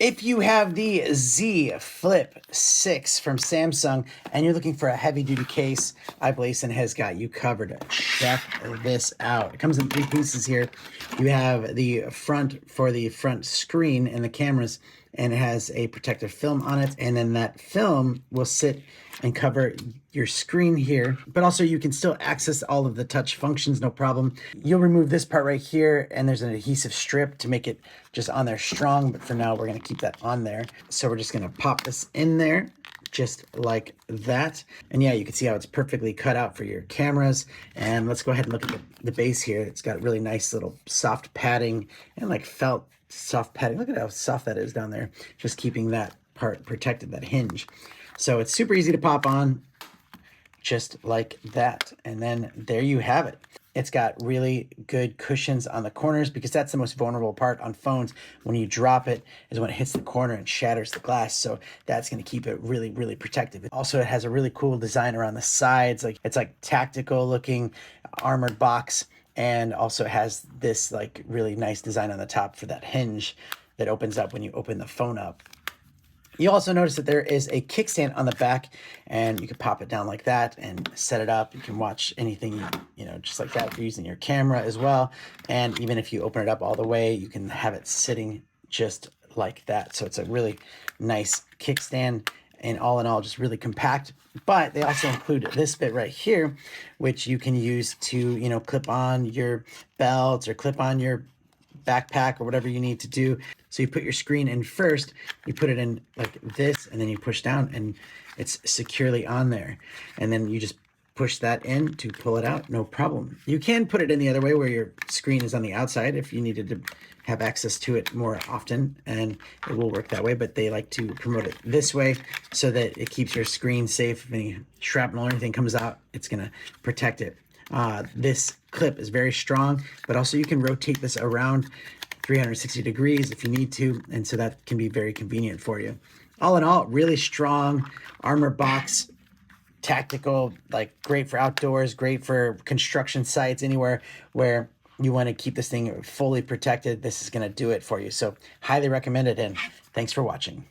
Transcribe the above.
If you have the Z Flip 6 from Samsung and you're looking for a heavy duty case, iBlason has got you covered. Check this out. It comes in 3 pieces here. You have the front for the front screen and the cameras, and it has a protective film on it, and then that film will sit and cover your screen here, but also you can still access all of the touch functions, no problem. You'll remove this part right here, and there's an adhesive strip to make it just on there strong, but for now we're gonna keep that on there. So we're just gonna pop this in there, just like that. And yeah, you can see how it's perfectly cut out for your cameras. And let's go ahead and look at the base here. It's got really nice little soft padding and like felt soft padding. Look at how soft that is down there, just keeping that part protected, that hinge. So it's super easy to pop on, just like that. And then there you have it. It's got really good cushions on the corners because that's the most vulnerable part on phones. When you drop it is when it hits the corner and shatters the glass. So that's going to keep it really, really protective. Also, it has a really cool design around the sides. Like it's like tactical looking armored box. And also has this like really nice design on the top for that hinge that opens up when you open the phone up. You also notice that there is a kickstand on the back, and you can pop it down like that and set it up. You can watch anything, just like that. If you're using your camera as well. And even if you open it up all the way, you can have it sitting just like that. So it's a really nice kickstand, and all in all, just really compact. But they also include this bit right here, which you can use to, clip on your belts or clip on your backpack or whatever you need to do. So you put your screen in first, you put it in like this, and then you push down and it's securely on there. And then you just push that in to pull it out, no problem. You can put it in the other way where your screen is on the outside if you needed to have access to it more often, and it will work that way, but they like to promote it this way so that it keeps your screen safe. If any shrapnel or anything comes out, it's gonna protect it. This clip is very strong, but also you can rotate this around 360 degrees if you need to, and so that can be very convenient for you. All in all, really strong Armorbox, tactical, like great for outdoors, great for construction sites, anywhere where you want to keep this thing fully protected. This is going to do it for you. So highly recommend it, and thanks for watching.